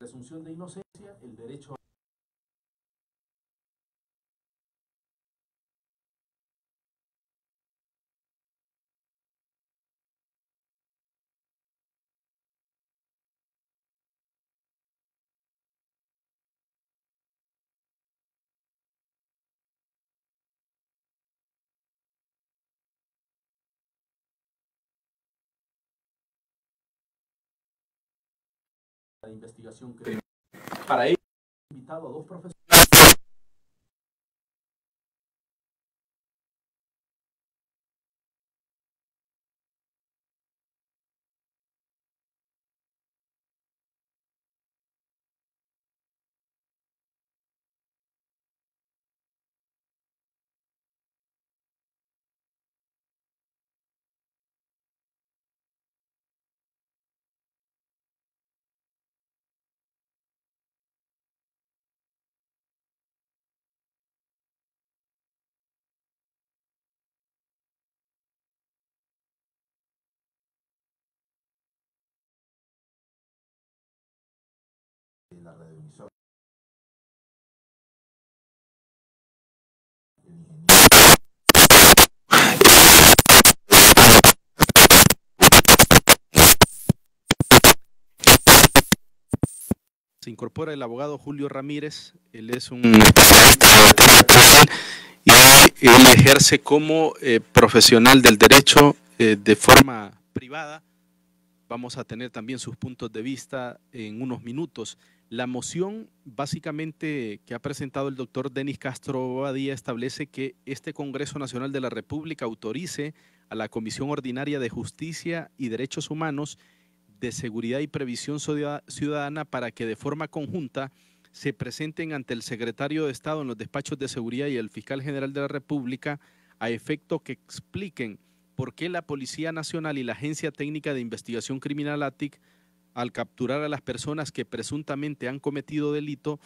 presunción de inocencia, el derecho a la investigación criminal. Para ello, he invitado a dos profesores. La radioemisora. El ingeniero. Se incorpora el abogado Julio Ramírez. Él es un especialista y él ejerce como profesional del derecho de forma privada. Vamos a tener también sus puntos de vista en unos minutos. La moción básicamente que ha presentado el doctor Denis Castro Bobadilla establece que este Congreso Nacional de la República autorice a la Comisión Ordinaria de Justicia y Derechos Humanos, de Seguridad y Previsión Ciudadana para que de forma conjunta se presenten ante el secretario de Estado en los despachos de seguridad y el fiscal general de la República a efecto que expliquen por qué la Policía Nacional y la Agencia Técnica de Investigación Criminal ATIC, al capturar a las personas que presuntamente han cometido delito,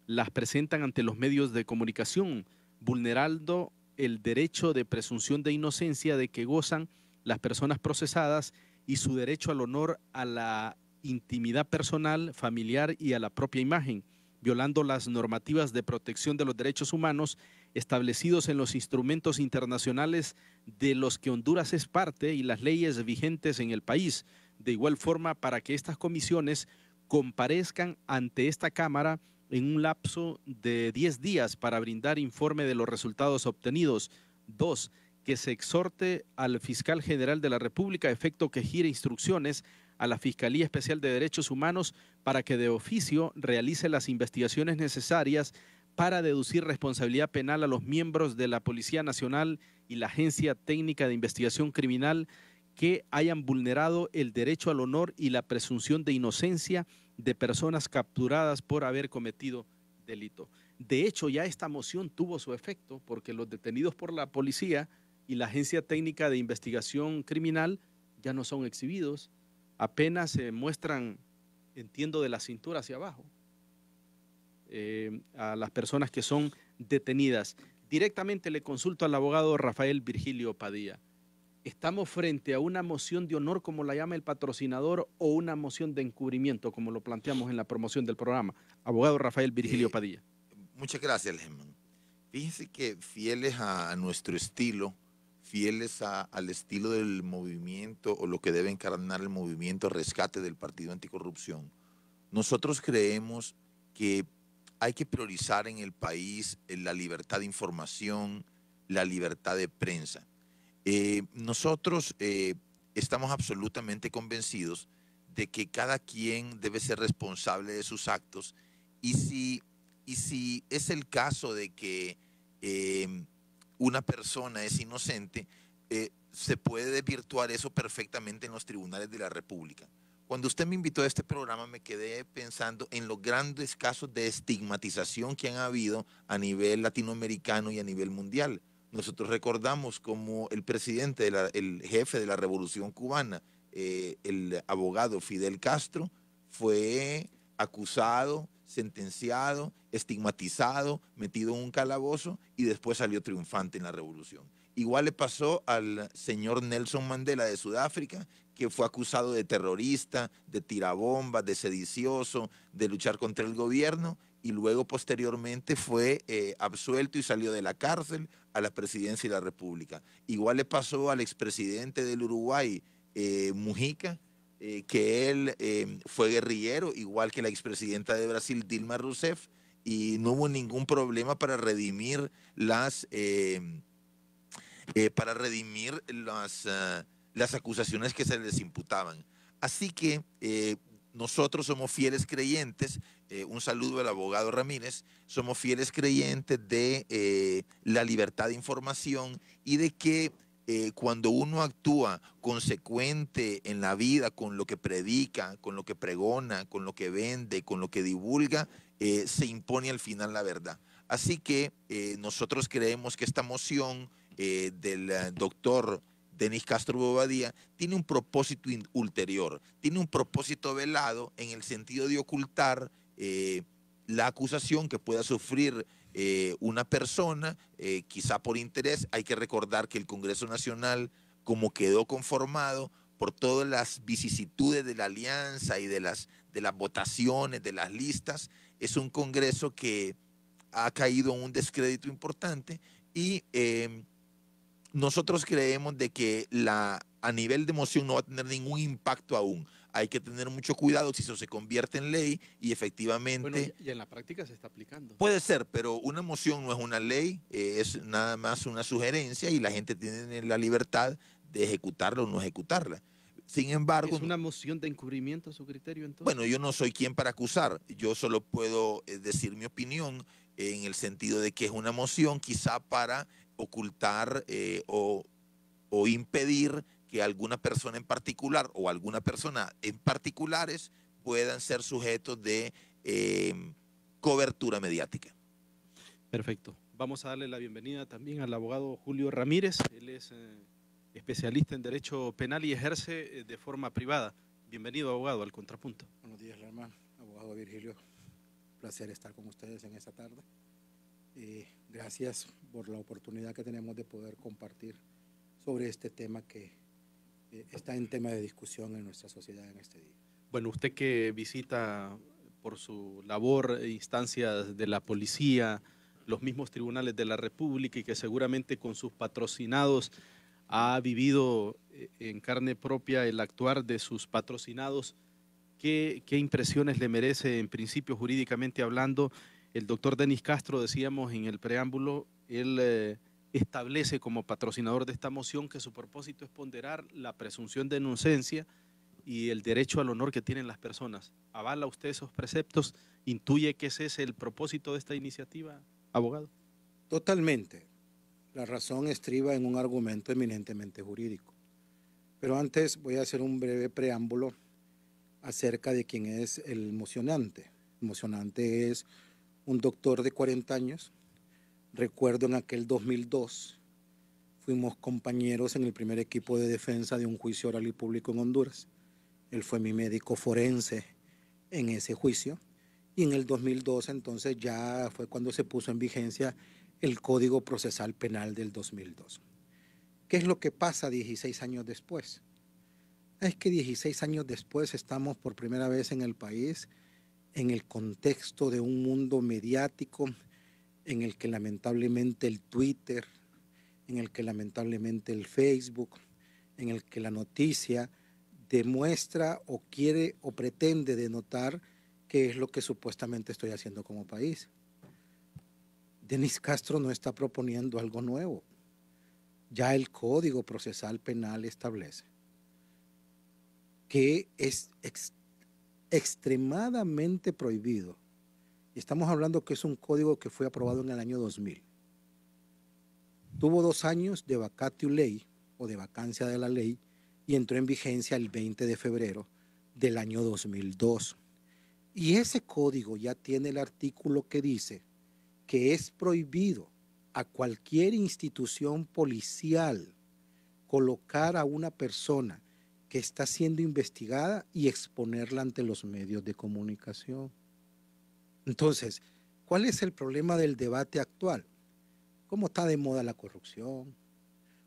las presentan ante los medios de comunicación, vulnerando el derecho de presunción de inocencia de que gozan las personas procesadas y su derecho al honor, a la intimidad personal, familiar y a la propia imagen, violando las normativas de protección de los derechos humanos establecidos en los instrumentos internacionales de los que Honduras es parte y las leyes vigentes en el país. De igual forma, para que estas comisiones comparezcan ante esta Cámara en un lapso de 10 días para brindar informe de los resultados obtenidos. 2. Que se exhorte al fiscal general de la República a efecto que gire instrucciones a la Fiscalía Especial de Derechos Humanos para que de oficio realice las investigaciones necesarias para deducir responsabilidad penal a los miembros de la Policía Nacional y la Agencia Técnica de Investigación Criminal que hayan vulnerado el derecho al honor y la presunción de inocencia de personas capturadas por haber cometido delito. De hecho, ya esta moción tuvo su efecto porque los detenidos por la policía y la Agencia Técnica de Investigación Criminal ya no son exhibidos, apenas se muestran, entiendo, de la cintura hacia abajo, a las personas que son detenidas. Directamente le consulto al abogado Rafael Virgilio Padilla. ¿Estamos frente a una moción de honor, como la llama el patrocinador, o una moción de encubrimiento, como lo planteamos en la promoción del programa? Abogado Rafael Virgilio Padilla. Muchas gracias, Germán. Fíjense que fieles a nuestro estilo, fieles al estilo del movimiento o lo que debe encarnar el movimiento Rescate del Partido Anticorrupción, nosotros creemos que hay que priorizar en el país la libertad de información, la libertad de prensa. Nosotros estamos absolutamente convencidos de que cada quien debe ser responsable de sus actos y si es el caso de que una persona es inocente, se puede desvirtuar eso perfectamente en los tribunales de la República. Cuando usted me invitó a este programa me quedé pensando en los grandes casos de estigmatización que han habido a nivel latinoamericano y a nivel mundial. Nosotros recordamos como el presidente, el jefe de la Revolución Cubana, el abogado Fidel Castro, fue acusado, sentenciado, estigmatizado, metido en un calabozo y después salió triunfante en la revolución. Igual le pasó al señor Nelson Mandela de Sudáfrica, que fue acusado de terrorista, de tirabombas, de sedicioso, de luchar contra el gobierno, y luego posteriormente fue absuelto y salió de la cárcel a la presidencia de la República. Igual le pasó al expresidente del Uruguay, Mujica, que él fue guerrillero, igual que la expresidenta de Brasil, Dilma Rousseff, y no hubo ningún problema para redimir las las acusaciones que se les imputaban. Así que nosotros somos fieles creyentes, un saludo al abogado Ramírez, somos fieles creyentes de la libertad de información y de que cuando uno actúa consecuente en la vida con lo que predica, con lo que pregona, con lo que vende, con lo que divulga, se impone al final la verdad. Así que nosotros creemos que esta moción del doctor Denis Castro Bobadilla tiene un propósito ulterior, tiene un propósito velado en el sentido de ocultar la acusación que pueda sufrir una persona, quizá por interés. Hay que recordar que el Congreso Nacional, como quedó conformado por todas las vicisitudes de la alianza y de las votaciones, de las listas, es un Congreso que ha caído en un descrédito importante y nosotros creemos de que a nivel de moción no va a tener ningún impacto aún. Hay que tener mucho cuidado si eso se convierte en ley y efectivamente... Bueno, y en la práctica se está aplicando. Puede ser, pero una moción no es una ley, es nada más una sugerencia y la gente tiene la libertad de ejecutarla o no ejecutarla. Sin embargo... ¿Es una moción de encubrimiento a su criterio entonces? Bueno, yo no soy quien para acusar, yo solo puedo decir mi opinión en el sentido de que es una moción quizá para ocultar o impedir que alguna persona en particular o alguna persona en particulares puedan ser sujetos de cobertura mediática. Perfecto. Vamos a darle la bienvenida también al abogado Julio Ramírez. Él es especialista en Derecho Penal y ejerce de forma privada. Bienvenido, abogado, al Contrapunto. Buenos días, Lerma. Abogado Virgilio, placer estar con ustedes en esta tarde. Gracias por la oportunidad que tenemos de poder compartir sobre este tema que está en tema de discusión en nuestra sociedad en este día. Bueno, usted que visita por su labor instancias de la policía, los mismos tribunales de la República y que seguramente con sus patrocinados ha vivido en carne propia el actuar de sus patrocinados, ¿qué impresiones le merece en principio jurídicamente hablando? El doctor Denis Castro, decíamos en el preámbulo, él establece como patrocinador de esta moción que su propósito es ponderar la presunción de inocencia y el derecho al honor que tienen las personas. ¿Avala usted esos preceptos? ¿Intuye que ese es el propósito de esta iniciativa, abogado? Totalmente. La razón estriba en un argumento eminentemente jurídico. Pero antes voy a hacer un breve preámbulo acerca de quién es el mocionante. El mocionante es un doctor de 40 años. Recuerdo en aquel 2002 fuimos compañeros en el primer equipo de defensa de un juicio oral y público en Honduras. Él fue mi médico forense en ese juicio y en el 2002 entonces ya fue cuando se puso en vigencia el Código Procesal Penal del 2002. ¿Qué es lo que pasa 16 años después? Es que 16 años después estamos por primera vez en el país en el contexto de un mundo mediático en el que lamentablemente el Twitter, en el que lamentablemente el Facebook, en el que la noticia demuestra o quiere o pretende denotar qué es lo que supuestamente estoy haciendo como país. Denis Castro no está proponiendo algo nuevo. Ya el Código Procesal Penal establece que es extremadamente prohibido. Y estamos hablando que es un código que fue aprobado en el año 2000. Tuvo 2 años de vacatio ley o de vacancia de la ley y entró en vigencia el 20 de febrero del año 2002. Y ese código ya tiene el artículo que dice que es prohibido a cualquier institución policial colocar a una persona que está siendo investigada y exponerla ante los medios de comunicación. Entonces, ¿cuál es el problema del debate actual? ¿Cómo está de moda la corrupción?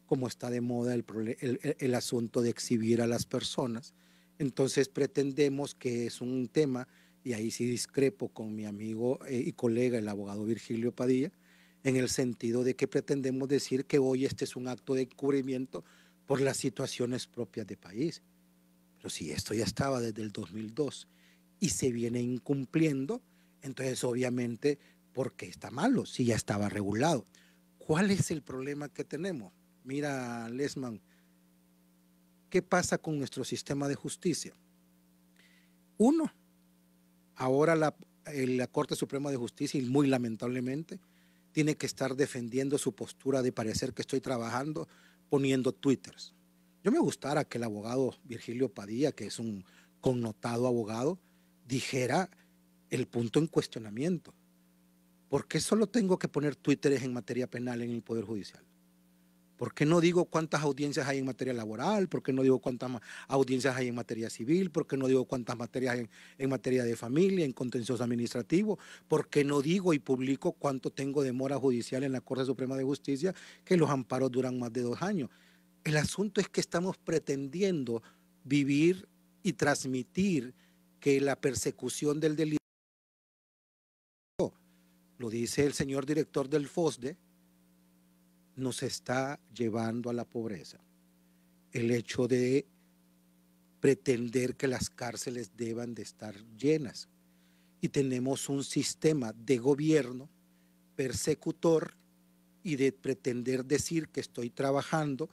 como está de moda el asunto de exhibir a las personas. Entonces pretendemos que es un tema, y ahí sí discrepo con mi amigo y colega, el abogado Virgilio Padilla, en el sentido de que pretendemos decir que hoy este es un acto de encubrimiento por las situaciones propias de país. Pero si esto ya estaba desde el 2002 y se viene incumpliendo, entonces obviamente, ¿por qué está malo? Si ya estaba regulado. ¿Cuál es el problema que tenemos? Mira, Lesman, ¿qué pasa con nuestro sistema de justicia? Uno, ahora la Corte Suprema de Justicia, y muy lamentablemente, tiene que estar defendiendo su postura de parecer que estoy trabajando poniendo twitters. Yo me gustara que el abogado Virgilio Padilla, que es un connotado abogado, dijera el punto en cuestionamiento. ¿Por qué solo tengo que poner twitters en materia penal en el Poder Judicial? ¿Por qué no digo cuántas audiencias hay en materia laboral? ¿Por qué no digo cuántas audiencias hay en materia civil? ¿Por qué no digo cuántas materias hay en materia de familia, en contencioso administrativo? ¿Por qué no digo y publico cuánto tengo de mora judicial en la Corte Suprema de Justicia, que los amparos duran más de 2 años? El asunto es que estamos pretendiendo vivir y transmitir que la persecución del delito, lo dice el señor director del FOSDE, nos está llevando a la pobreza. El hecho de pretender que las cárceles deban de estar llenas. Y tenemos un sistema de gobierno persecutor y de pretender decir que estoy trabajando,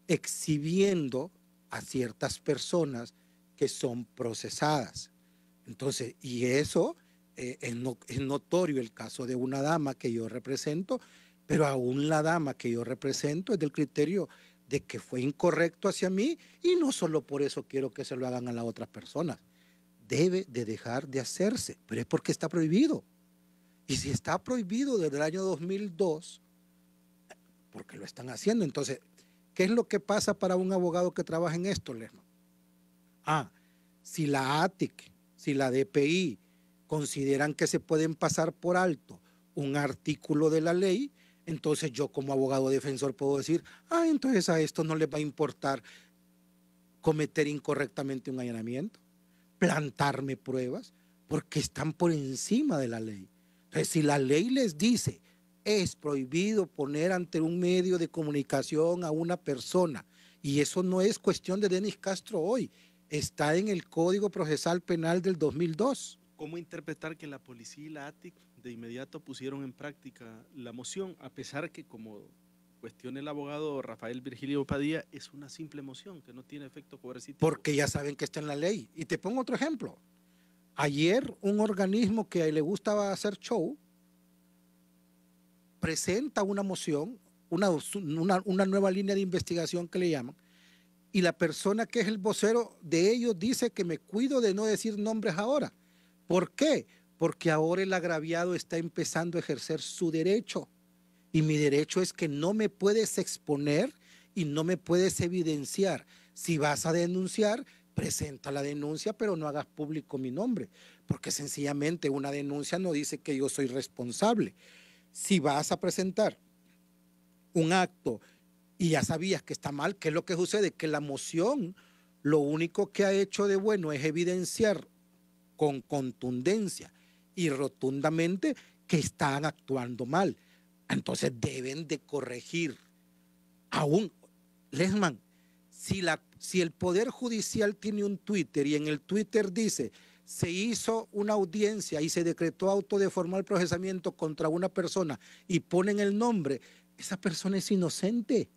exhibiendo a ciertas personas que son procesadas. Entonces, y eso es notorio el caso de una dama que yo represento, pero aún la dama que yo represento es del criterio de que fue incorrecto hacia mí, y no solo por eso quiero que se lo hagan a las otras personas. Debe de dejar de hacerse, pero es porque está prohibido. Y si está prohibido desde el año 2002, ¿por qué lo están haciendo? Entonces, ¿qué es lo que pasa para un abogado que trabaja en esto, Lesman? Si la ATIC, si la DPI consideran que se pueden pasar por alto un artículo de la ley, entonces yo como abogado defensor puedo decir, entonces a esto no les va a importar cometer incorrectamente un allanamiento, plantarme pruebas, porque están por encima de la ley. Entonces, si la ley les dice, es prohibido poner ante un medio de comunicación a una persona, y eso no es cuestión de Denis Castro hoy, está en el Código Procesal Penal del 2002. ¿Cómo interpretar que la policía y la ATIC de inmediato pusieron en práctica la moción, a pesar que, como cuestiona el abogado Rafael Virgilio Padilla, es una simple moción que no tiene efecto coercitivo? Porque ya saben que está en la ley. Y te pongo otro ejemplo. Ayer un organismo que le gustaba hacer show presenta una moción, una nueva línea de investigación que le llaman, y la persona que es el vocero de ellos dice que me cuido de no decir nombres ahora. ¿Por qué? Porque ahora el agraviado está empezando a ejercer su derecho, y mi derecho es que no me puedes exponer y no me puedes evidenciar. Si vas a denunciar, presenta la denuncia, pero no hagas público mi nombre, porque sencillamente una denuncia no dice que yo soy responsable. Si vas a presentar un acto y ya sabías que está mal, ¿qué es lo que sucede? Que la moción lo único que ha hecho de bueno es evidenciar con contundencia y rotundamente que están actuando mal. Entonces deben de corregir. Aún, Lesman, si el Poder Judicial tiene un Twitter y en el Twitter dice, se hizo una audiencia y se decretó auto de formal procesamiento contra una persona y ponen el nombre, esa persona es inocente.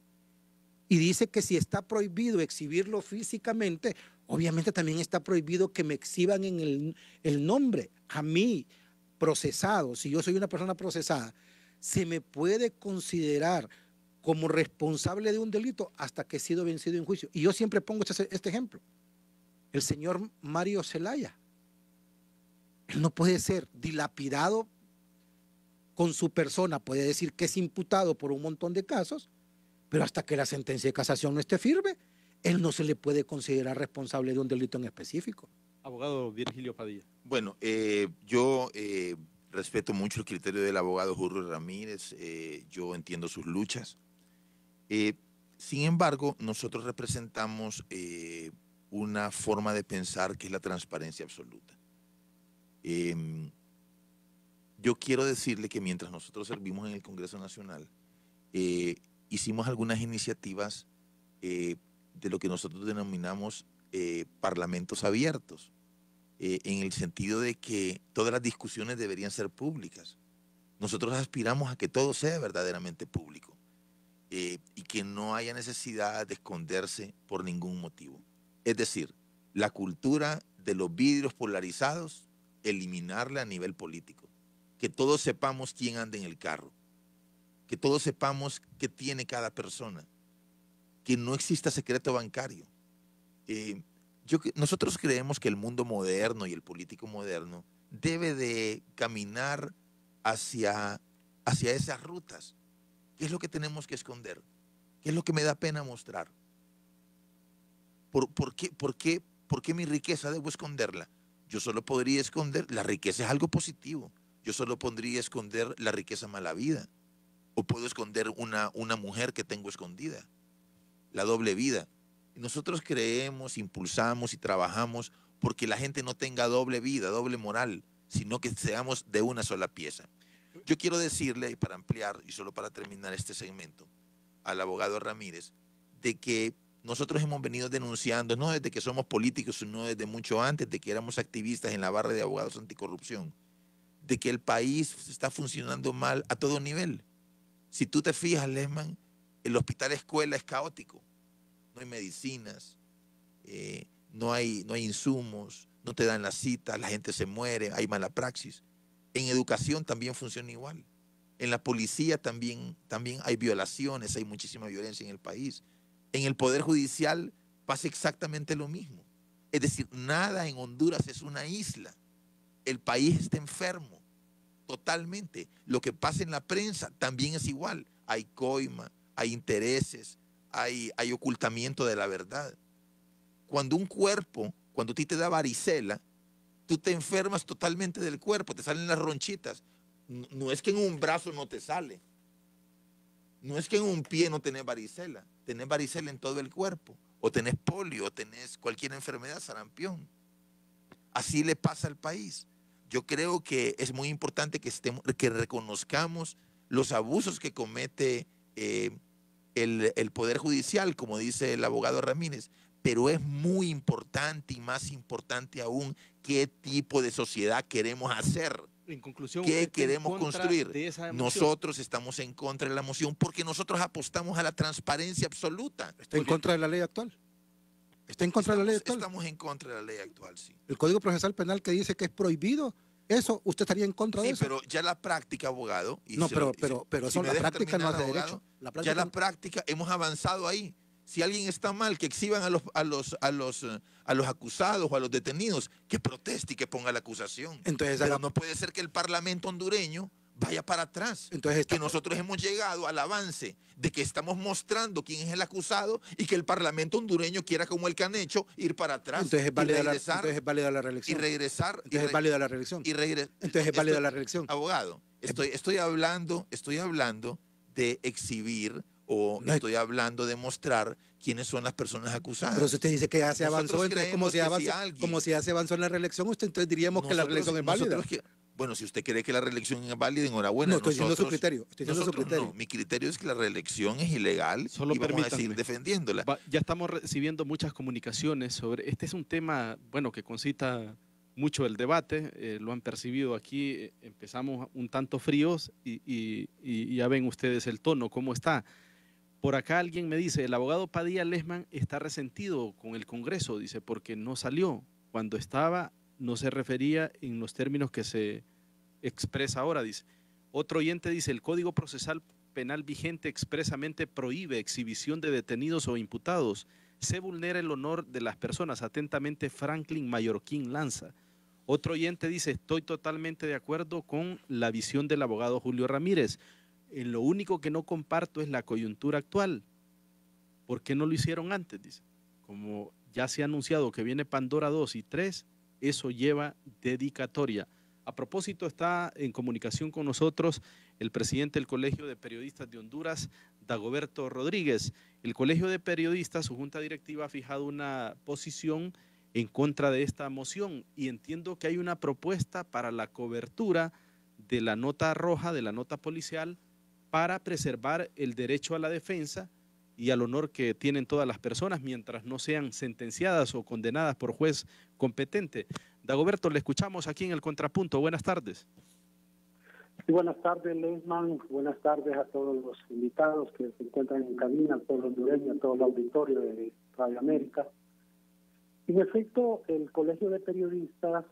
Y dice que si está prohibido exhibirlo físicamente, obviamente también está prohibido que me exhiban en el nombre. A mí, procesado, si yo soy una persona procesada, se me puede considerar como responsable de un delito hasta que he sido vencido en juicio. Y yo siempre pongo este ejemplo. El señor Mario Zelaya, él no puede ser dilapidado con su persona, puede decir que es imputado por un montón de casos, pero hasta que la sentencia de casación no esté firme, él no se le puede considerar responsable de un delito en específico. Abogado Virgilio Padilla. Bueno, yo respeto mucho el criterio del abogado Julio Ramírez, yo entiendo sus luchas. Sin embargo, nosotros representamos una forma de pensar que es la transparencia absoluta. Yo quiero decirle que mientras nosotros servimos en el Congreso Nacional, hicimos algunas iniciativas de lo que nosotros denominamos parlamentos abiertos, en el sentido de que todas las discusiones deberían ser públicas. Nosotros aspiramos a que todo sea verdaderamente público y que no haya necesidad de esconderse por ningún motivo. Es decir, la cultura de los vidrios polarizados, eliminarla a nivel político. Que todos sepamos quién anda en el carro, que todos sepamos qué tiene cada persona, que no exista secreto bancario. Nosotros creemos que el mundo moderno y el político moderno debe de caminar hacia esas rutas. ¿Qué es lo que tenemos que esconder? ¿Qué es lo que me da pena mostrar? ¿Por qué mi riqueza debo esconderla? Yo solo podría esconder, la riqueza es algo positivo. Yo solo podría esconder la riqueza mala vida. O puedo esconder una mujer que tengo escondida. La doble vida. Nosotros creemos, impulsamos y trabajamos porque la gente no tenga doble vida, doble moral, sino que seamos de una sola pieza. Yo quiero decirle, para ampliar y solo para terminar este segmento, al abogado Ramírez, de que nosotros hemos venido denunciando, no desde que somos políticos, sino desde mucho antes, de que éramos activistas en la barra de abogados anticorrupción, de que el país está funcionando mal a todo nivel. Si tú te fijas, Lehmann, el hospital escuela es caótico. No hay medicinas, no hay insumos, no te dan la cita, la gente se muere, hay mala praxis. En educación también funciona igual. En la policía también hay violaciones, hay muchísima violencia en el país. En el Poder Judicial pasa exactamente lo mismo. Es decir, nada en Honduras es una isla. El país está enfermo, totalmente. Lo que pasa en la prensa también es igual. Hay coima, hay intereses, hay ocultamiento de la verdad. Cuando cuando a ti te da varicela, tú te enfermas totalmente del cuerpo, te salen las ronchitas. No es que en un brazo no te sale. No es que en un pie no tenés varicela. Tenés varicela en todo el cuerpo. O tenés polio, o tenés cualquier enfermedad, sarampión. Así le pasa al país. Yo creo que es muy importante que reconozcamos los abusos que comete el Poder Judicial, como dice el abogado Ramírez, pero es muy importante y más importante aún qué tipo de sociedad queremos hacer. En conclusión, ¿qué queremos construir? Nosotros estamos en contra de la moción porque nosotros apostamos a la transparencia absoluta. ¿Está en contra de la ley actual? ¿Está en contra de la ley actual? Estamos en contra de la ley actual, sí. El Código Procesal Penal que dice que es prohibido, eso, ¿usted estaría en contra de eso? Sí, pero ya la práctica, abogado. No, pero eso, la práctica no hace derecho. Ya la práctica, hemos avanzado ahí. Si alguien está mal, que exhiban a los acusados o a los detenidos, que proteste y que ponga la acusación. Entonces, pero no puede ser que el Parlamento hondureño vaya para atrás. Entonces, que nosotros hemos llegado al avance de que estamos mostrando quién es el acusado y que el Parlamento hondureño quiera, como el que han hecho, ir para atrás. Entonces es válida la reelección. Y regresar. Entonces es válida la reelección. Entonces es válida la reelección. Abogado, estoy hablando de exhibir o no estoy hablando de mostrar quiénes son las personas acusadas. Pero si usted dice que ya se avanzó, entonces como si ya se avanzó en la reelección, entonces diríamos que la reelección es válida. Bueno, si usted cree que la reelección es válida, enhorabuena. No, estoy diciendo su criterio. No, mi criterio es que la reelección es ilegal. Solo y vamos a seguir defendiéndola. Ya estamos recibiendo muchas comunicaciones sobre... Este es un tema, bueno, que concita mucho el debate. Lo han percibido aquí. Empezamos un tanto fríos y ya ven ustedes el tono, cómo está. Por acá alguien me dice, el abogado Padilla Lehmann está resentido con el Congreso, dice, porque no salió. Cuando estaba, no se refería en los términos que se expresa ahora, dice. Otro oyente dice, el Código Procesal Penal vigente expresamente prohíbe exhibición de detenidos o imputados. Se vulnera el honor de las personas. Atentamente, Franklin Mallorquín Lanza. Otro oyente dice, estoy totalmente de acuerdo con la visión del abogado Julio Ramírez. Lo único que no comparto es la coyuntura actual. ¿Por qué no lo hicieron antes? Dice. Como ya se ha anunciado que viene Pandora 2 y 3, eso lleva dedicatoria. A propósito, está en comunicación con nosotros el presidente del Colegio de Periodistas de Honduras, Dagoberto Rodríguez. El Colegio de Periodistas, su junta directiva, ha fijado una posición en contra de esta moción y entiendo que hay una propuesta para la cobertura de la nota roja, de la nota policial, para preservar el derecho a la defensa y al honor que tienen todas las personas mientras no sean sentenciadas o condenadas por juez competente. Dagoberto, le escuchamos aquí en el Contrapunto. Buenas tardes. Sí, buenas tardes, Lesman. Buenas tardes a todos los invitados que se encuentran en cabina, al pueblo hondureño, a todo el auditorio de Radio América. En efecto, el Colegio de Periodistas,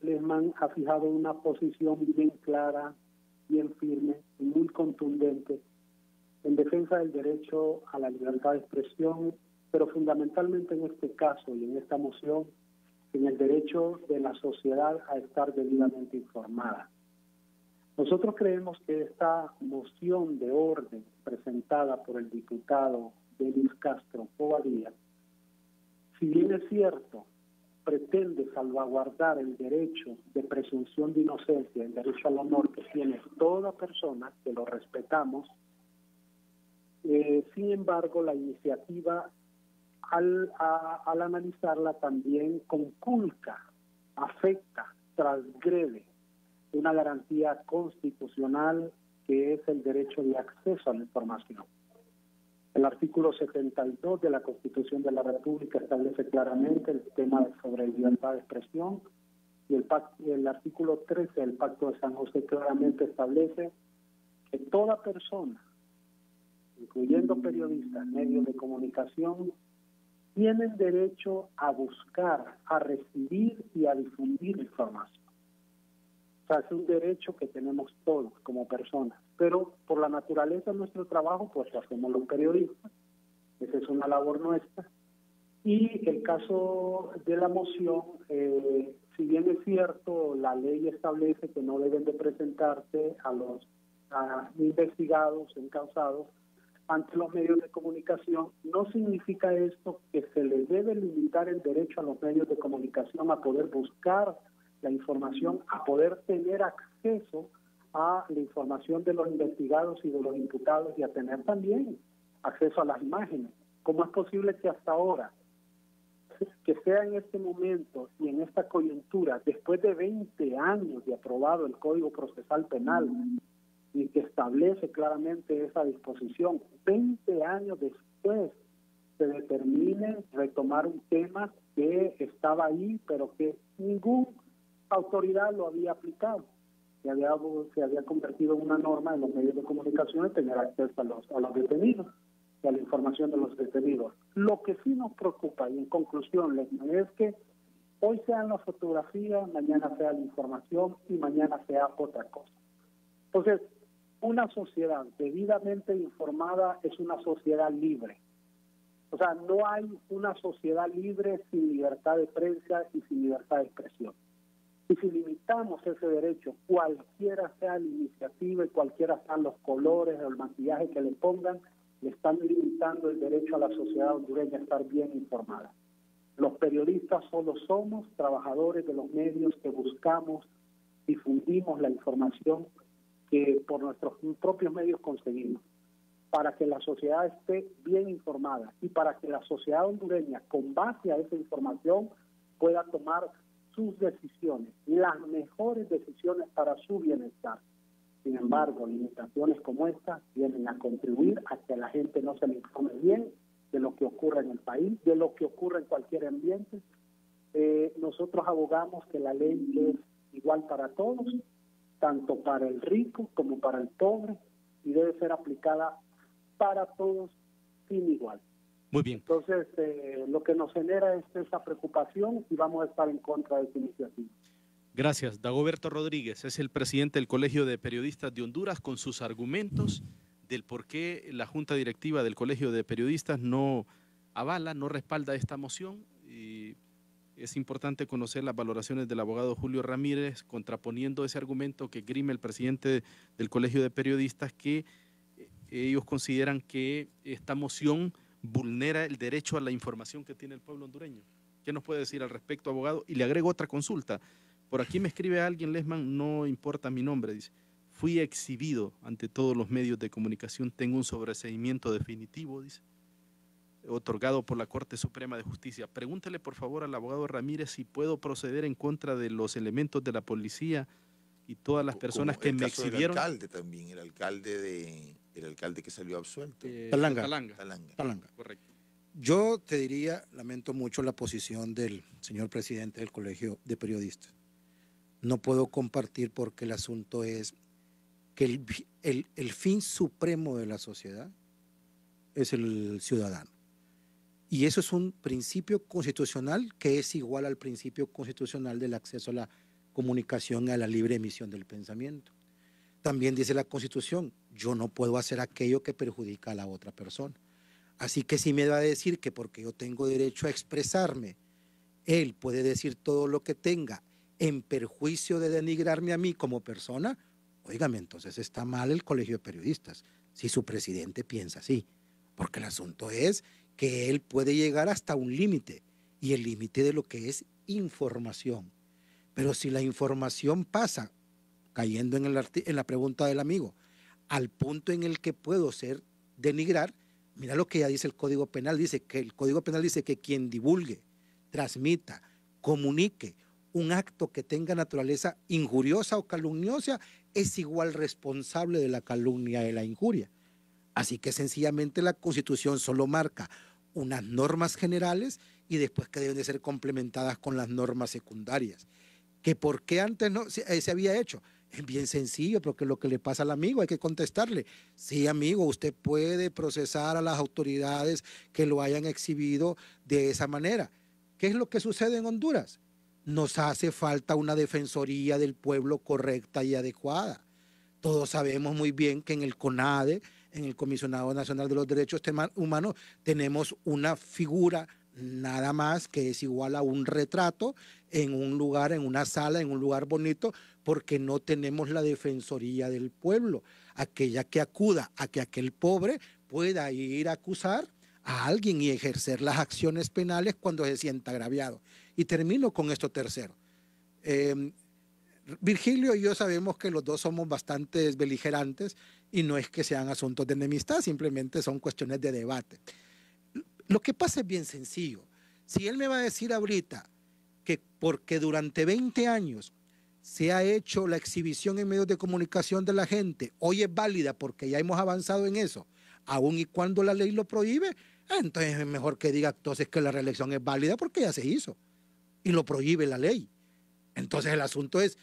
Lesman, ha fijado una posición bien clara, bien firme y muy contundente en defensa del derecho a la libertad de expresión, pero fundamentalmente en este caso y en esta moción, en el derecho de la sociedad a estar debidamente informada. Nosotros creemos que esta moción de orden presentada por el diputado Denis Castro Bobadilla, si bien es cierto, pretende salvaguardar el derecho de presunción de inocencia, el derecho al honor que tiene toda persona, que lo respetamos, sin embargo, la iniciativa, al analizarla, también conculca, afecta, transgrede una garantía constitucional que es el derecho de acceso a la información. El artículo 72 de la Constitución de la República establece claramente el tema sobre libertad de expresión y el artículo 13 del Pacto de San José claramente establece que toda persona, incluyendo periodistas, medios de comunicación, tienen derecho a buscar, a recibir y a difundir información. O sea, es un derecho que tenemos todos como personas, pero por la naturaleza de nuestro trabajo, pues lo hacemos los periodistas, esa es una labor nuestra. Y el caso de la moción, si bien es cierto, la ley establece que no deben de presentarse a los investigados, encausados, ante los medios de comunicación, no significa esto que se les debe limitar el derecho a los medios de comunicación a poder buscar la información, a poder tener acceso a la información de los investigados y de los imputados y a tener también acceso a las imágenes. ¿Cómo es posible que hasta ahora, que sea en este momento y en esta coyuntura, después de 20 años de aprobado el Código Procesal Penal, y que establece claramente esa disposición, 20 años después se determine retomar un tema que estaba ahí, pero que ninguna autoridad lo había aplicado? Se había convertido en una norma en los medios de comunicación de tener acceso a los detenidos y a la información de los detenidos. Lo que sí nos preocupa, y en conclusión, es que hoy sean las fotografías, mañana sea la información y mañana sea otra cosa. Entonces, una sociedad debidamente informada es una sociedad libre. O sea, no hay una sociedad libre sin libertad de prensa y sin libertad de expresión. Y si limitamos ese derecho, cualquiera sea la iniciativa y cualquiera sean los colores o el maquillaje que le pongan, le están limitando el derecho a la sociedad hondureña a estar bien informada. Los periodistas solo somos trabajadores de los medios que buscamos, difundimos la información que por nuestros propios medios conseguimos, para que la sociedad esté bien informada y para que la sociedad hondureña, con base a esa información, pueda tomar sus decisiones, las mejores decisiones para su bienestar. Sin embargo, limitaciones como esta vienen a contribuir a que la gente no se le informe bien de lo que ocurre en el país, de lo que ocurre en cualquier ambiente. Nosotros abogamos que la ley es igual para todos, tanto para el rico como para el pobre, y debe ser aplicada para todos sin igual. Muy bien. Entonces, lo que nos genera es esa preocupación y vamos a estar en contra de esta iniciativa. Gracias. Dagoberto Rodríguez es el presidente del Colegio de Periodistas de Honduras, con sus argumentos del por qué la Junta Directiva del Colegio de Periodistas no avala, no respalda esta moción. Y es importante conocer las valoraciones del abogado Julio Ramírez, contraponiendo ese argumento que esgrime el presidente del Colegio de Periodistas, que ellos consideran que esta moción vulnera el derecho a la información que tiene el pueblo hondureño. ¿Qué nos puede decir al respecto, abogado? Y le agrego otra consulta. Por aquí me escribe alguien, Lesman, no importa mi nombre, dice: fui exhibido ante todos los medios de comunicación, tengo un sobreseimiento definitivo, dice, otorgado por la Corte Suprema de Justicia. Pregúntele por favor al abogado Ramírez si puedo proceder en contra de los elementos de la policía y todas las personas que me exhibieron. El alcalde también, el alcalde que salió absuelto. Talanga. Correcto. Yo te diría, lamento mucho la posición del señor presidente del Colegio de Periodistas. No puedo compartir porque el asunto es que el fin supremo de la sociedad es el ciudadano. Y eso es un principio constitucional que es igual al principio constitucional del acceso a la comunicación y a la libre emisión del pensamiento. También dice la Constitución, yo no puedo hacer aquello que perjudica a la otra persona. Así que si me va a decir que porque yo tengo derecho a expresarme, él puede decir todo lo que tenga en perjuicio de denigrarme a mí como persona, óigame, entonces está mal el Colegio de Periodistas, si su presidente piensa así. Porque el asunto es que él puede llegar hasta un límite, y el límite de lo que es información. Pero si la información pasa, cayendo en la pregunta del amigo, al punto en el que puedo ser denigrar, mira lo que ya dice el Código Penal, el Código Penal dice que quien divulgue, transmita, comunique un acto que tenga naturaleza injuriosa o calumniosa es igual responsable de la calumnia y de la injuria. Así que sencillamente la Constitución solo marca unas normas generales y después que deben de ser complementadas con las normas secundarias. ¿Que por qué antes no se había hecho? Es bien sencillo, porque lo que le pasa al amigo hay que contestarle. Sí, amigo, usted puede procesar a las autoridades que lo hayan exhibido de esa manera. ¿Qué es lo que sucede en Honduras? Nos hace falta una defensoría del pueblo correcta y adecuada. Todos sabemos muy bien que en el CONADE, en el Comisionado Nacional de los Derechos Humanos, tenemos una figura nada más que es igual a un retrato en un lugar, en una sala, en un lugar bonito, porque no tenemos la defensoría del pueblo, aquella que acuda a que aquel pobre pueda ir a acusar a alguien y ejercer las acciones penales cuando se sienta agraviado. Y termino con esto tercero. Virgilio y yo sabemos que los dos somos bastante beligerantes y no es que sean asuntos de enemistad, simplemente son cuestiones de debate. Lo que pasa es bien sencillo. Si él me va a decir ahorita que porque durante 20 años se ha hecho la exhibición en medios de comunicación de la gente, hoy es válida porque ya hemos avanzado en eso, aun y cuando la ley lo prohíbe, entonces es mejor que diga entonces que la reelección es válida porque ya se hizo y lo prohíbe la ley. Entonces el asunto es,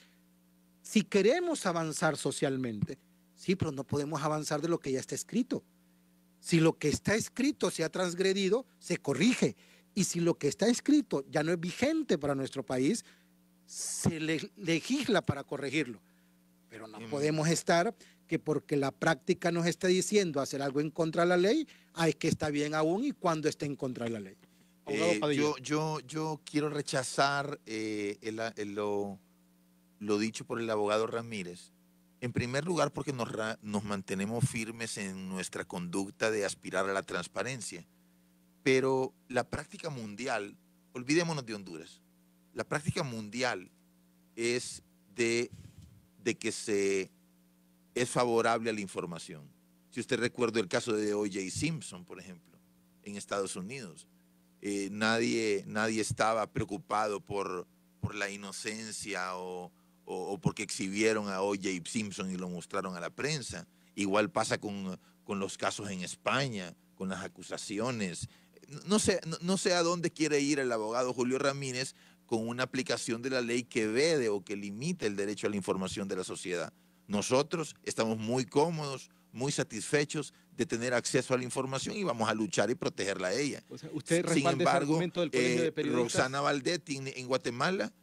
si queremos avanzar socialmente, sí, pero no podemos avanzar de lo que ya está escrito. Si lo que está escrito se ha transgredido, se corrige. Y si lo que está escrito ya no es vigente para nuestro país, se legisla para corregirlo. Pero no podemos estar que porque la práctica nos está diciendo hacer algo en contra de la ley, hay que está bien aún y cuando esté en contra de la ley. Yo quiero rechazar lo dicho por el abogado Ramírez. En primer lugar, porque nos mantenemos firmes en nuestra conducta de aspirar a la transparencia. Pero la práctica mundial, olvidémonos de Honduras, la práctica mundial es de que es favorable a la información. Si usted recuerda el caso de O.J. Simpson, por ejemplo, en Estados Unidos, nadie estaba preocupado por la inocencia o porque exhibieron a O.J. Simpson y lo mostraron a la prensa. Igual pasa con los casos en España, con las acusaciones. No sé a dónde quiere ir el abogado Julio Ramírez con una aplicación de la ley que vede o que limita el derecho a la información de la sociedad. Nosotros estamos muy cómodos, muy satisfechos de tener acceso a la información y vamos a luchar y protegerla a ella. O sea, usted Sin embargo, ese argumento del Colegio de Periodistas. Roxana Valdetti en Guatemala,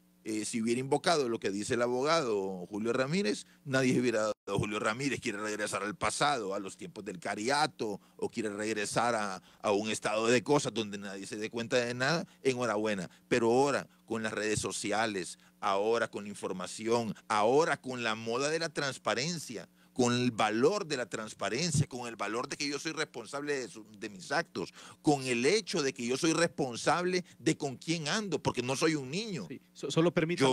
si hubiera invocado lo que dice el abogado Julio Ramírez, nadie hubiera dado. Julio Ramírez quiere regresar al pasado, a los tiempos del cariato, o quiere regresar a un estado de cosas donde nadie se dé cuenta de nada, enhorabuena. Pero ahora, con las redes sociales, ahora con la información, ahora con la moda de la transparencia, con el valor de la transparencia, con el valor de que yo soy responsable de mis actos, con el hecho de que yo soy responsable de con quién ando, porque no soy un niño. Sí, solo permítame.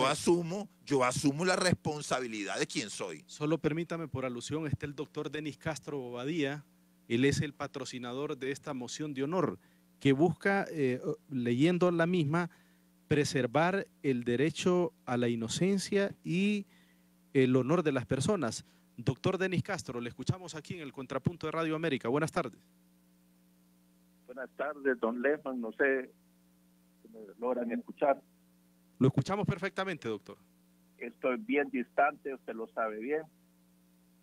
Yo asumo la responsabilidad de quién soy. Solo permítame, por alusión, está el doctor Denis Castro Bobadilla. Él es el patrocinador de esta moción de honor que busca, leyendo la misma, preservar el derecho a la inocencia y el honor de las personas. Doctor Denis Castro, le escuchamos aquí en el Contrapunto de Radio América. Buenas tardes. Buenas tardes, don Lehmann. No sé si me logran escuchar. Lo escuchamos perfectamente, doctor. Estoy bien distante, usted lo sabe bien.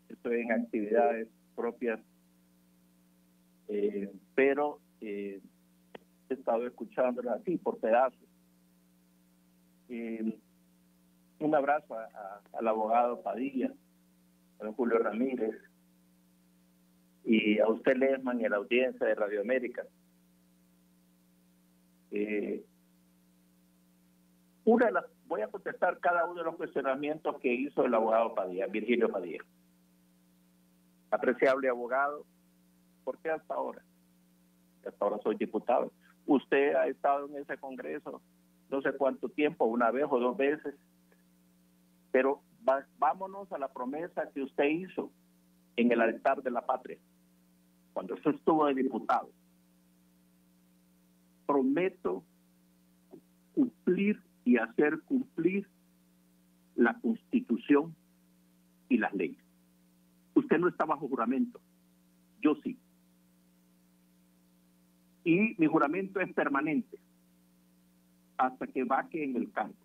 Estoy en actividades propias, pero he estado escuchándola así por pedazos. Un abrazo al abogado Padilla, a don Julio Ramírez, y a usted, Lehmann, y a la audiencia de Radio América. Voy a contestar cada uno de los cuestionamientos que hizo el abogado Padilla, Virgilio Padilla. Apreciable abogado, ¿por qué hasta ahora? Hasta ahora soy diputado. Usted ha estado en ese Congreso no sé cuánto tiempo, una vez o dos veces, pero vámonos a la promesa que usted hizo en el altar de la patria, cuando usted estuvo de diputado. Prometo cumplir y hacer cumplir la Constitución y las leyes. Usted no está bajo juramento, yo sí. Y mi juramento es permanente hasta que vaque en el campo.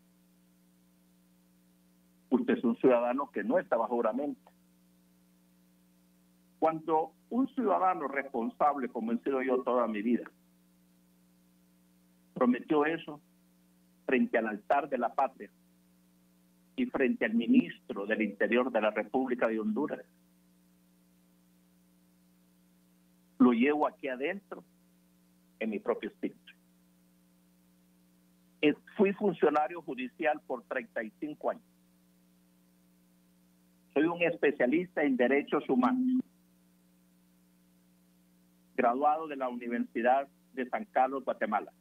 Usted es un ciudadano que no está bajo juramento. Cuando un ciudadano responsable, como he sido yo toda mi vida, prometió eso frente al altar de la patria y frente al ministro del Interior de la República de Honduras, lo llevo aquí adentro en mi propio espíritu. Fui funcionario judicial por 35 años. Soy un especialista en derechos humanos, graduado de la Universidad de San Carlos, Guatemala.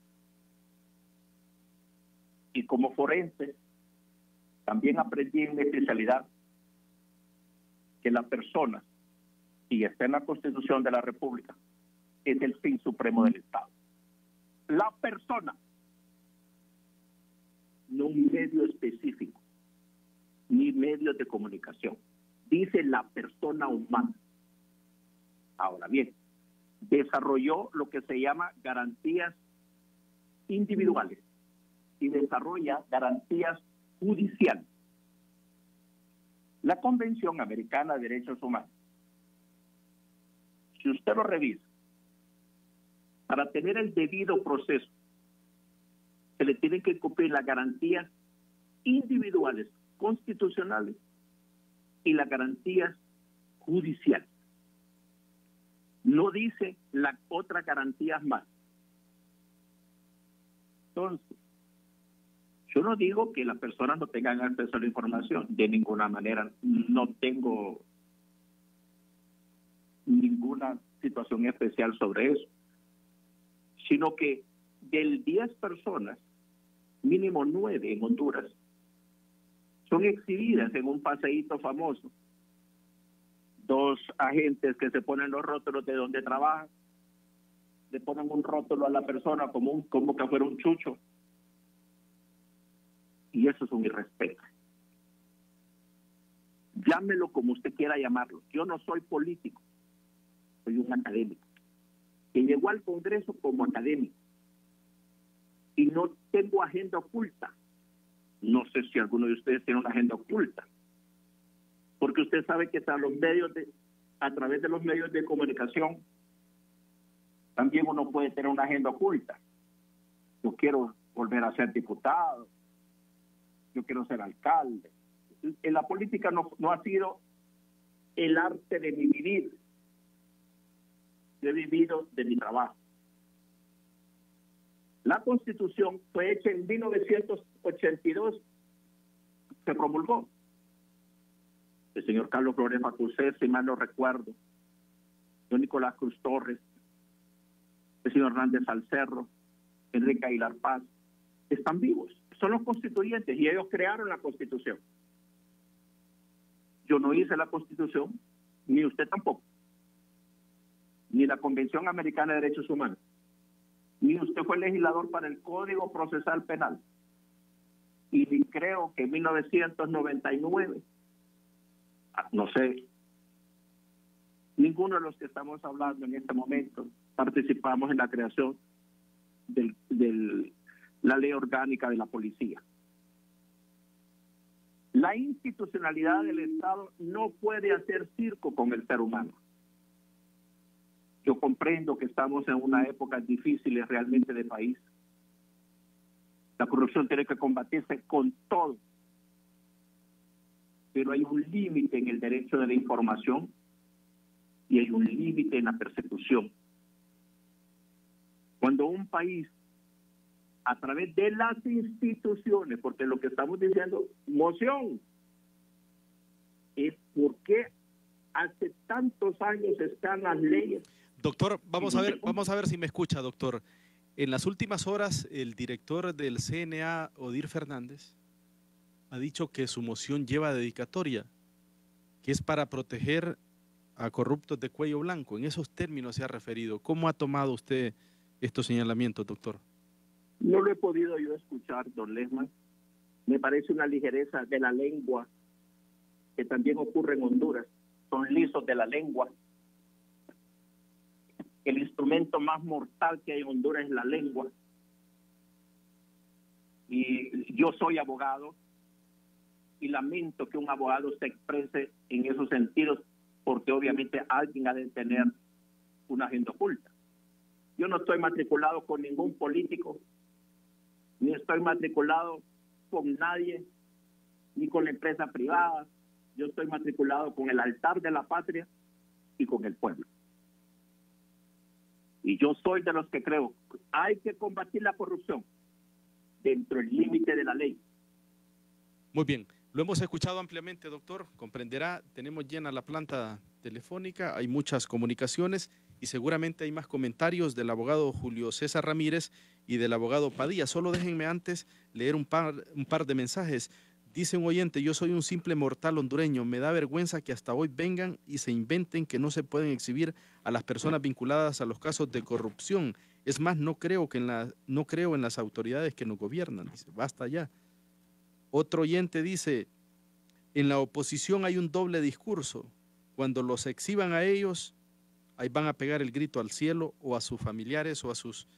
Y como forense, también aprendí en mi especialidad que la persona, y está en la Constitución de la República, es el fin supremo del Estado. La persona, no un medio específico, ni medios de comunicación. Dice la persona humana. Ahora bien, desarrolló lo que se llama garantías individuales y desarrolla garantías judiciales. La Convención Americana de Derechos Humanos, si usted lo revisa, para tener el debido proceso, se le tienen que cumplir las garantías individuales constitucionales y las garantías judiciales. No dice las otras garantías más. Entonces, yo no digo que las personas no tengan acceso a la información, de ninguna manera. No tengo ninguna situación especial sobre eso, sino que del 10 personas, mínimo 9 en Honduras, son exhibidas en un paseíto famoso. 2 agentes que se ponen los rótulos de donde trabajan, le ponen un rótulo a la persona como que fuera un chucho. Y eso es un irrespeto. Llámelo como usted quiera llamarlo. Yo no soy político, soy un académico que llegó al Congreso como académico y no tengo agenda oculta. No sé si alguno de ustedes tiene una agenda oculta, porque usted sabe que a través de los medios de comunicación también uno puede tener una agenda oculta. Yo quiero volver a ser diputado, yo quiero ser alcalde. En la política no ha sido el arte de mi vivir. Yo he vivido de mi trabajo. La Constitución fue hecha en 1982, se promulgó. el señor Carlos Flores Facusé, si mal no recuerdo, don Nicolás Cruz Torres, el señor Hernández Salcerro, Enrique Aguilar Paz, están vivos, son los constituyentes y ellos crearon la Constitución. Yo no hice la Constitución, ni usted tampoco, ni la Convención Americana de Derechos Humanos, ni usted fue legislador para el Código Procesal Penal. Y ni creo que en 1999, no sé, ninguno de los que estamos hablando en este momento participamos en la creación de la ley orgánica de la policía. La institucionalidad del Estado no puede hacer circo con el ser humano. Yo comprendo que estamos en una época difícil realmente de país. La corrupción tiene que combatirse con todo. Pero hay un límite en el derecho de la información y hay un límite en la persecución. Cuando un país, a través de las instituciones, porque lo que estamos diciendo, moción, es por qué hace tantos años están las leyes. Doctor, vamos a ver si me escucha, doctor. En las últimas horas, el director del CNA, Odir Fernández, ha dicho que su moción lleva dedicatoria, que es para proteger a corruptos de cuello blanco. En esos términos se ha referido. ¿Cómo ha tomado usted estos señalamientos, doctor? No lo he podido yo escuchar, don Lesman. Me parece una ligereza de la lengua que también ocurre en Honduras. Son lisos de la lengua. El instrumento más mortal que hay en Honduras es la lengua. Y yo soy abogado y lamento que un abogado se exprese en esos sentidos porque obviamente alguien ha de tener una agenda oculta. Yo no estoy matriculado con ningún político, ni estoy matriculado con nadie, ni con la empresa privada. Yo estoy matriculado con el altar de la patria y con el pueblo. Y yo soy de los que creo que hay que combatir la corrupción dentro del límite de la ley. Muy bien, lo hemos escuchado ampliamente, doctor. Comprenderá, tenemos llena la planta telefónica, hay muchas comunicaciones y seguramente hay más comentarios del abogado Julio César Ramírez y del abogado Padilla. Solo déjenme antes leer un par de mensajes. Dice un oyente: yo soy un simple mortal hondureño, me da vergüenza que hasta hoy vengan y se inventen que no se pueden exhibir a las personas vinculadas a los casos de corrupción. Es más, no creo en las autoridades que nos gobiernan. Dice, basta ya. Otro oyente dice: en la oposición hay un doble discurso. Cuando los exhiban a ellos, ahí van a pegar el grito al cielo, o a sus familiares o a sus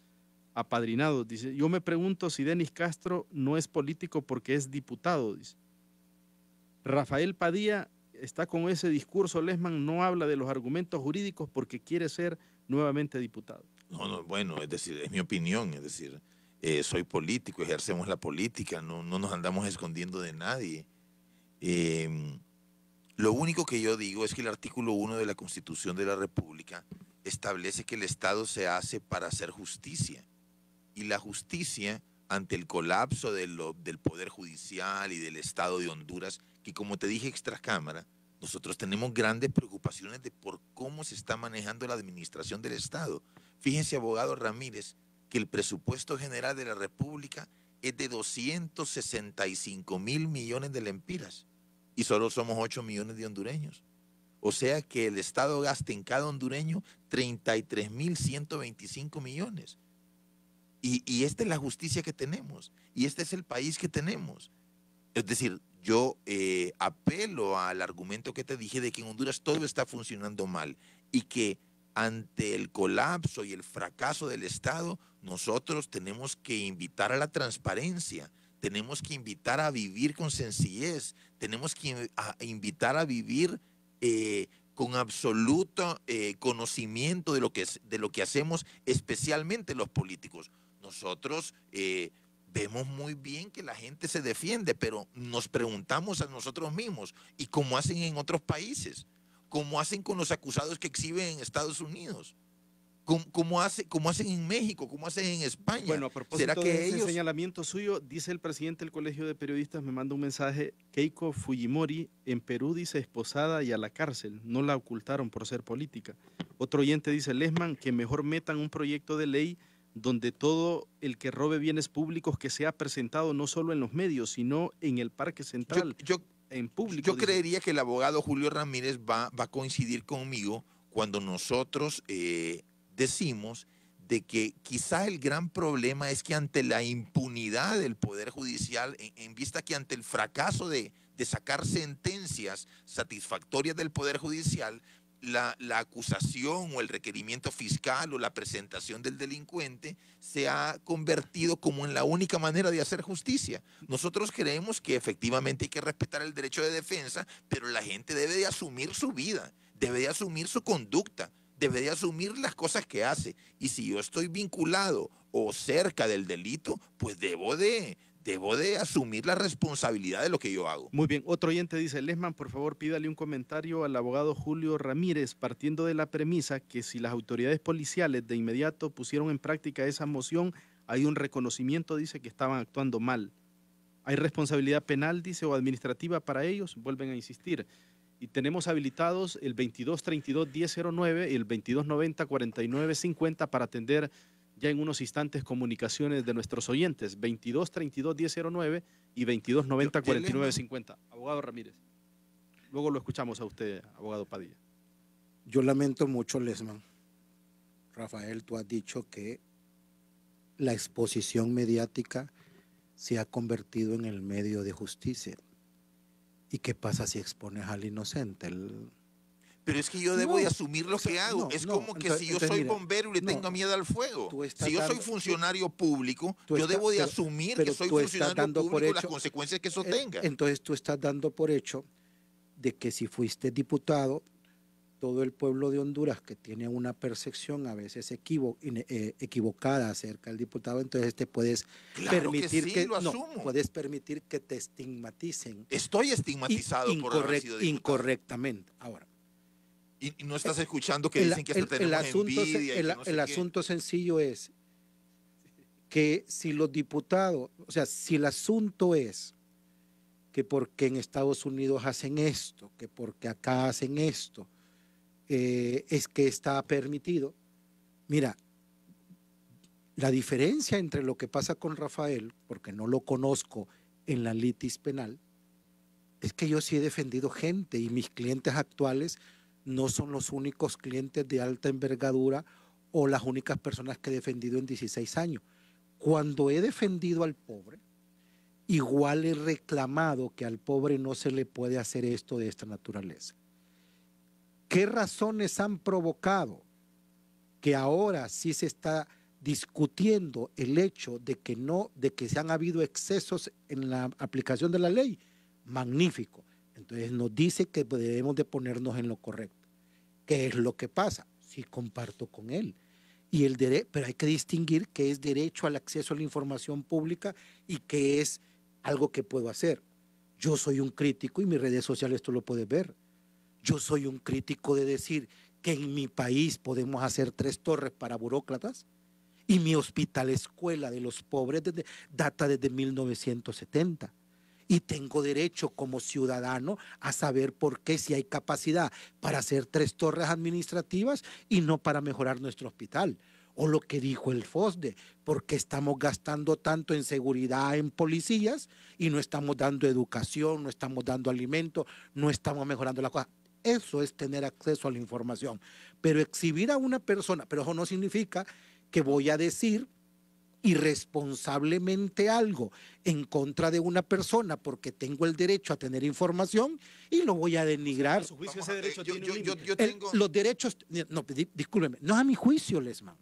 apadrinados. Dice, yo me pregunto si Denis Castro no es político porque es diputado. Dice, Rafael Padilla está con ese discurso. Lesman no habla de los argumentos jurídicos porque quiere ser nuevamente diputado. No, bueno, es decir, es mi opinión, es decir, soy político, ejercemos la política, no nos andamos escondiendo de nadie. Lo único que yo digo es que el artículo 1 de la Constitución de la República establece que el Estado se hace para hacer justicia. Y la justicia ante el colapso del Poder Judicial y del Estado de Honduras, que como te dije extracámara, nosotros tenemos grandes preocupaciones de por cómo se está manejando la administración del Estado. Fíjense, abogado Ramírez, que el presupuesto general de la República es de 265 mil millones de lempiras y solo somos 8 millones de hondureños. O sea que el Estado gasta en cada hondureño 33.125 millones. Y esta es la justicia que tenemos, y este es el país que tenemos. Es decir, yo apelo al argumento que te dije de que en Honduras todo está funcionando mal y que ante el colapso y el fracaso del Estado, nosotros tenemos que invitar a la transparencia, tenemos que invitar a vivir con sencillez, tenemos que invitar a vivir con absoluto conocimiento de lo que hacemos, especialmente los políticos. Nosotros vemos muy bien que la gente se defiende, pero nos preguntamos a nosotros mismos, ¿y cómo hacen en otros países? ¿Cómo hacen con los acusados que exhiben en Estados Unidos? como hacen en México, como hacen en España. Bueno, a propósito ¿Será que de ese ellos... señalamiento suyo, dice el presidente del Colegio de Periodistas, me manda un mensaje, Keiko Fujimori en Perú dice esposada y a la cárcel, no la ocultaron por ser política. Otro oyente dice, Lesman, que mejor metan un proyecto de ley donde todo el que robe bienes públicos que sea presentado no solo en los medios, sino en el Parque Central, en público. Yo creería que el abogado Julio Ramírez va a coincidir conmigo cuando nosotros decimos de que quizá el gran problema es que ante la impunidad del Poder Judicial, en vista que ante el fracaso de sacar sentencias satisfactorias del Poder Judicial, la acusación o el requerimiento fiscal o la presentación del delincuente se ha convertido como en la única manera de hacer justicia. Nosotros creemos que efectivamente hay que respetar el derecho de defensa, pero la gente debe de asumir su vida, debe de asumir su conducta, debe de asumir las cosas que hace. Y si yo estoy vinculado o cerca del delito, pues debo de asumir la responsabilidad de lo que yo hago. Muy bien, otro oyente dice, Lesman, por favor pídale un comentario al abogado Julio Ramírez, partiendo de la premisa que si las autoridades policiales de inmediato pusieron en práctica esa moción, hay un reconocimiento, dice, que estaban actuando mal. ¿Hay responsabilidad penal, dice, o administrativa para ellos? Vuelven a insistir. Y tenemos habilitados el 2232-1009 y el 2290-4950 para atender ya en unos instantes comunicaciones de nuestros oyentes, 2232-1009 y 2290-4950. Abogado Ramírez, luego lo escuchamos a usted, abogado Padilla. Yo lamento mucho, Lesman. Rafael, tú has dicho que la exposición mediática se ha convertido en el medio de justicia. ¿Y qué pasa si expones al inocente? Pero es que yo debo de asumir lo que hago. Es como que si yo soy bombero y le tengo miedo al fuego. Si yo soy funcionario público, yo debo de asumir que soy funcionario público las consecuencias que eso tenga. Entonces tú estás dando por hecho de que si fuiste diputado, todo el pueblo de Honduras que tiene una percepción a veces equivocada acerca del diputado, entonces te puedes permitir puedes permitir que te estigmaticen. Estoy estigmatizado por haber sido diputado. Incorrectamente. Ahora, y no estás escuchando que dicen que hasta tenemos envidia. El asunto sencillo es que si los diputados, o sea, si el asunto es que porque en Estados Unidos hacen esto, que porque acá hacen esto, es que está permitido. Mira, la diferencia entre lo que pasa con Rafael, porque no lo conozco en la litis penal, es que yo sí he defendido gente y mis clientes actuales no son los únicos clientes de alta envergadura o las únicas personas que he defendido en 16 años. Cuando he defendido al pobre, igual he reclamado que al pobre no se le puede hacer esto de esta naturaleza. ¿Qué razones han provocado que ahora sí se está discutiendo el hecho de que se han habido excesos en la aplicación de la ley? Magnífico. Entonces nos dice que debemos de ponernos en lo correcto. ¿Qué es lo que pasa? Sí, comparto con él. Pero hay que distinguir qué es derecho al acceso a la información pública y qué es algo que puedo hacer. Yo soy un crítico y en mis redes sociales tú lo puedes ver. Yo soy un crítico de decir que en mi país podemos hacer 3 torres para burócratas y mi hospital escuela de los pobres data desde 1970. Y tengo derecho como ciudadano a saber por qué si hay capacidad para hacer 3 torres administrativas y no para mejorar nuestro hospital. O lo que dijo el FOSDE, porque estamos gastando tanto en seguridad, en policías, y no estamos dando educación, no estamos dando alimento, no estamos mejorando la cosa. Eso es tener acceso a la información. Pero exhibir a una persona, pero eso no significa que voy a decir irresponsablemente algo en contra de una persona porque tengo el derecho a tener información y lo voy a denigrar. A su juicio ese derecho tiene los derechos, no, discúlpeme, no es a mi juicio, Lesman.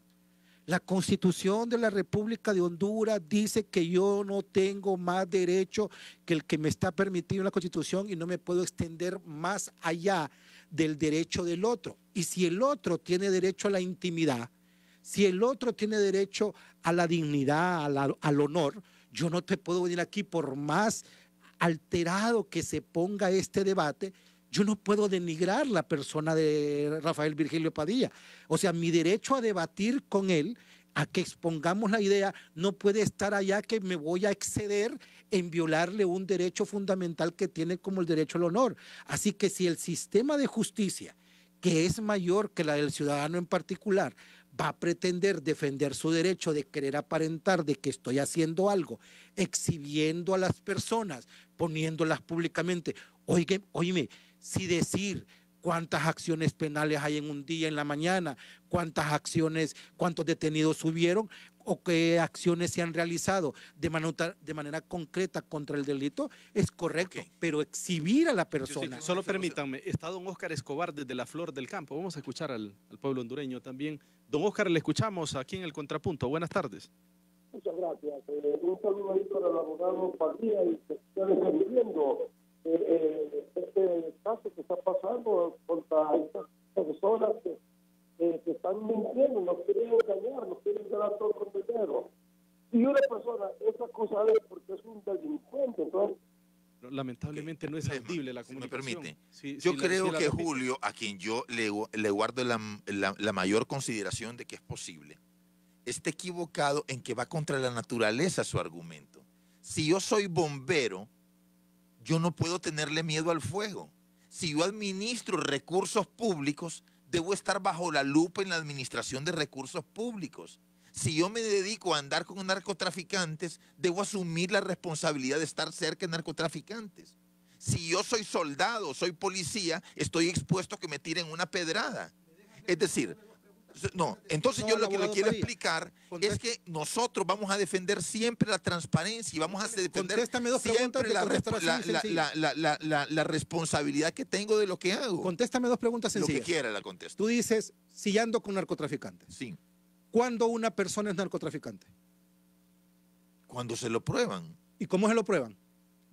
La Constitución de la República de Honduras dice que yo no tengo más derecho que el que me está permitido en la Constitución y no me puedo extender más allá del derecho del otro. Y si el otro tiene derecho a la intimidad, si el otro tiene derecho a la dignidad, al honor, yo no te puedo venir aquí por más alterado que se ponga este debate, yo no puedo denigrar la persona de Rafael Virgilio Padilla. O sea, mi derecho a debatir con él, a que expongamos la idea, no puede estar allá que me voy a exceder en violarle un derecho fundamental que tiene como el derecho al honor. Así que si el sistema de justicia, que es mayor que la del ciudadano en particular, va a pretender defender su derecho de querer aparentar de que estoy haciendo algo, exhibiendo a las personas, poniéndolas públicamente. Óyeme, si decir cuántas acciones penales hay en un día, en la mañana, cuántos detenidos subieron o qué acciones se han realizado de manera concreta contra el delito, es correcto, pero exhibir a la persona. Sí, solo permítanme, está don Óscar Escobar desde la Flor del Campo. Vamos a escuchar al pueblo hondureño también. Don Óscar, le escuchamos aquí en el Contrapunto. Buenas tardes. Muchas gracias. Un saludo ahí para el abogado Padilla y que está defendiendo este caso que está pasando contra estas personas que están mintiendo, nos quieren engañar, nos quieren dar todo con dinero. Si una persona es acusada es porque es un delincuente, entonces... Lamentablemente no es audible la comunicación. Si me permite. Sí, yo sí, creo sí, que Julio, a quien yo le guardo la mayor consideración de que es posible, está equivocado en que va contra la naturaleza su argumento. Si yo soy bombero, yo no puedo tenerle miedo al fuego. Si yo administro recursos públicos, debo estar bajo la lupa en la administración de recursos públicos. Si yo me dedico a andar con narcotraficantes, debo asumir la responsabilidad de estar cerca de narcotraficantes. Si yo soy soldado, soy policía, estoy expuesto a que me tiren una pedrada. Es decir, no, entonces yo lo que le quiero explicar es que nosotros vamos a defender siempre la transparencia y vamos a defender siempre la responsabilidad que tengo de lo que hago. Contéstame dos preguntas sencillas. Lo que quiera la contesto. Tú dices, si ando con narcotraficantes. Sí. ¿Cuándo una persona es narcotraficante? Cuando se lo prueban. ¿Y cómo se lo prueban?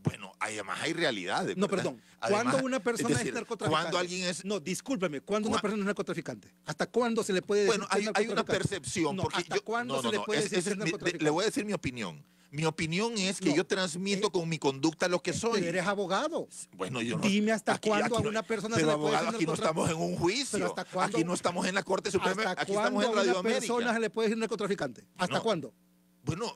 Bueno, además hay realidades. No, perdón. ¿Cuándo una persona es narcotraficante? ¿Cuándo alguien es...? No, discúlpeme. ¿Cuándo una persona es narcotraficante? ¿Hasta cuándo se le puede decir que es narcotraficante? Bueno, hay una percepción. No, porque ¿hasta cuándo se le puede decir que es narcotraficante? Le voy a decir mi opinión. Mi opinión es que yo transmito con mi conducta lo que soy. Pero eres abogado. Bueno, yo no... Dime hasta cuándo a una persona se le puede decir aquí no estamos en un juicio. Aquí no estamos en la Corte Suprema. Aquí estamos en Radio América. ¿Hasta cuándo a una persona se le puede decir narcotraficante? ¿Hasta cuándo? Bueno,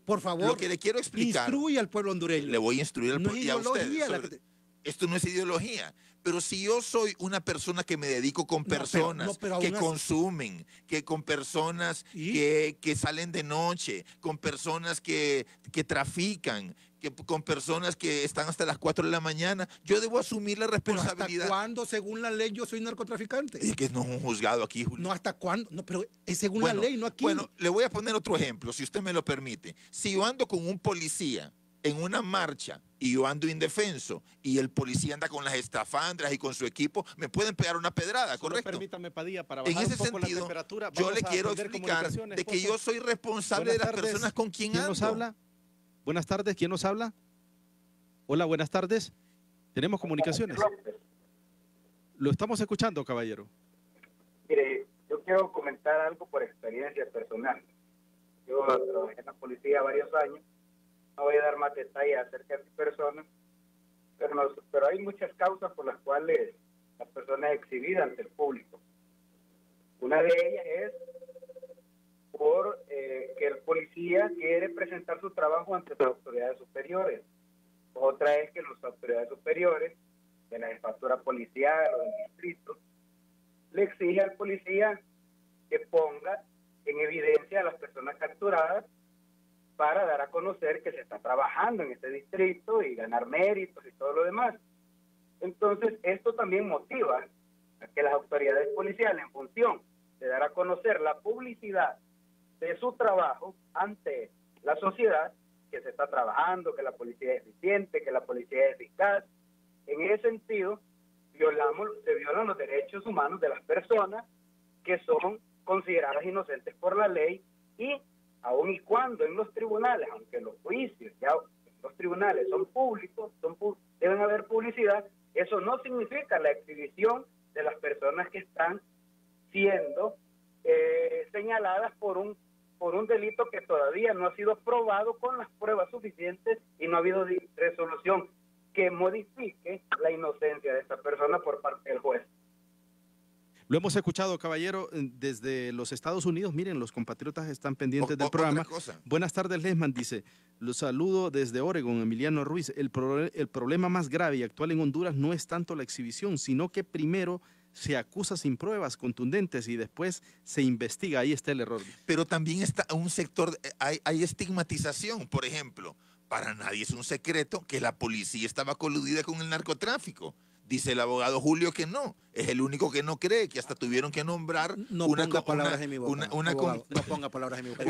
por favor, lo que le quiero explicar. Instruye al pueblo hondureño. Le voy a instruir al pueblo. No es ideología. Esto no es ideología. Pero si yo soy una persona que me dedico con personas que consumen, que con personas que salen de noche, con personas que trafican, con personas que están hasta las 4 de la mañana, yo debo asumir la responsabilidad. ¿Pero hasta cuándo, según la ley, yo soy narcotraficante? Es que no es un juzgado aquí, Julio. No, ¿hasta cuándo? No, pero es según la ley, no aquí. Bueno, le voy a poner otro ejemplo, si usted me lo permite. Si yo ando con un policía en una marcha y yo ando indefenso y el policía anda con las escafandras y con su equipo, me pueden pegar una pedrada, ¿correcto? Permítame, Padilla, para bajar en ese un poco sentido, la temperatura. Yo le quiero explicar de que yo soy responsable de las personas con quien ando. ¿Quién nos habla? Buenas tardes, ¿quién nos habla? Hola, buenas tardes. ¿Tenemos comunicaciones? Lo estamos escuchando, caballero. Mire, yo quiero comentar algo por experiencia personal. Yo trabajé en la policía varios años. No voy a dar más detalles acerca de mi persona, pero hay muchas causas por las cuales la persona es exhibida ante el público. Una de ellas es por que el policía quiere presentar su trabajo ante las autoridades superiores. Otra es que las autoridades superiores de la jefatura policial o del distrito le exige al policía que ponga en evidencia a las personas capturadas para dar a conocer que se está trabajando en este distrito y ganar méritos y todo lo demás. Entonces, esto también motiva a que las autoridades policiales, en función de dar a conocer la publicidad de su trabajo ante la sociedad, que se está trabajando, que la policía es eficiente, que la policía es eficaz. En ese sentido, se violan los derechos humanos de las personas que son consideradas inocentes por la ley y aun y cuando en los tribunales, aunque los juicios ya los tribunales son públicos, deben haber publicidad, eso no significa la exhibición de las personas que están siendo señaladas por un delito que todavía no ha sido probado con las pruebas suficientes y no ha habido resolución que modifique la inocencia de esta persona. persona por parte del juez. Lo hemos escuchado, caballero, desde los Estados Unidos. Miren, los compatriotas están pendientes del programa. Buenas tardes, Lesman, dice. Los saludo desde Oregon, Emiliano Ruiz. El problema más grave y actual en Honduras no es tanto la exhibición, sino que primero se acusa sin pruebas contundentes y después se investiga. Ahí está el error. Pero también está un sector, hay estigmatización. Por ejemplo, para nadie es un secreto que la policía estaba coludida con el narcotráfico. Dice el abogado Julio que no, es el único que no cree, que hasta tuvieron que nombrar no ponga palabras en mi boca. No ponga palabras en mi boca.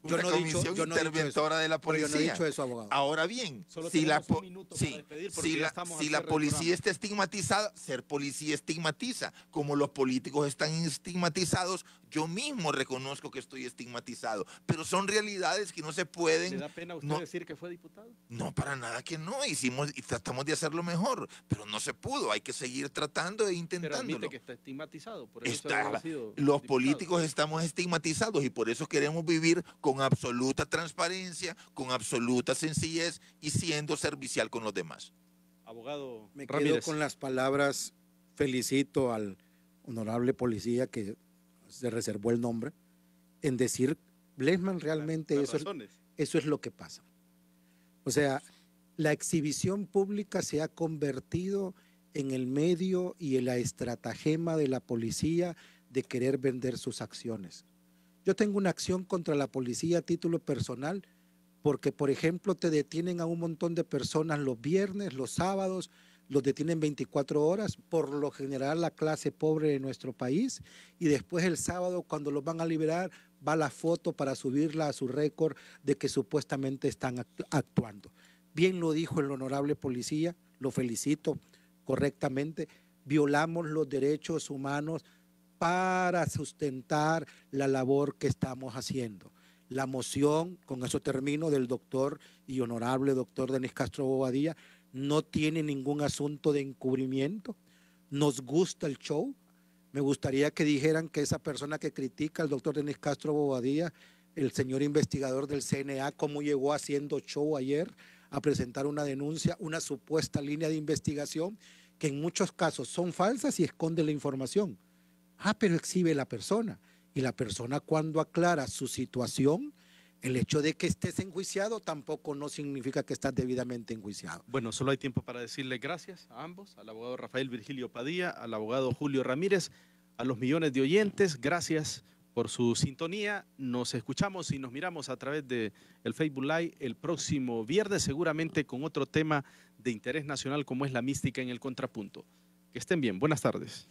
Una comisión interventora de la policía. Yo no he dicho eso, abogado. Ahora bien, si la policía está estigmatizada, ser policía estigmatiza. Como los políticos están estigmatizados, yo mismo reconozco que estoy estigmatizado. Pero son realidades que no se pueden... ¿Le da pena a usted decir que fue diputado? No, para nada que no. Hicimos y tratamos de hacerlo mejor, pero no se pudo. Hay que seguir tratando e intentándolo. Pero admite que está estigmatizado. Por eso los políticos estamos estigmatizados y por eso queremos vivir con absoluta transparencia, con absoluta sencillez y siendo servicial con los demás. Abogado Me Ramírez. quedo con las palabras, felicito al honorable policía que se reservó el nombre, en decir, Lesman, realmente eso es lo que pasa. O sea, la exhibición pública se ha convertido en el medio y en la estratagema de la policía de querer vender sus acciones. Yo tengo una acción contra la policía a título personal porque, por ejemplo, te detienen a un montón de personas los viernes, los sábados, los detienen 24 horas, por lo general la clase pobre de nuestro país, y después el sábado, cuando los van a liberar, va la foto para subirla a su récord de que supuestamente están actuando. Bien lo dijo el honorable policía, lo felicito correctamente, violamos los derechos humanos para sustentar la labor que estamos haciendo. La moción, con eso termino, del doctor y honorable doctor Denis Castro Bobadilla, no tiene ningún asunto de encubrimiento. Nos gusta el show. Me gustaría que dijeran que esa persona que critica al doctor Denis Castro Bobadilla, el señor investigador del CNA, cómo llegó haciendo show ayer a presentar una denuncia, una supuesta línea de investigación que en muchos casos son falsas y esconde la información. Pero exhibe la persona. Y la persona, cuando aclara su situación, el hecho de que estés enjuiciado tampoco no significa que estás debidamente enjuiciado. Bueno, solo hay tiempo para decirle gracias a ambos, al abogado Rafael Virgilio Padilla, al abogado Julio Ramírez, a los millones de oyentes. Gracias por su sintonía. Nos escuchamos y nos miramos a través de el Facebook Live el próximo viernes, seguramente con otro tema de interés nacional como es la mística en el contrapunto. Que estén bien. Buenas tardes.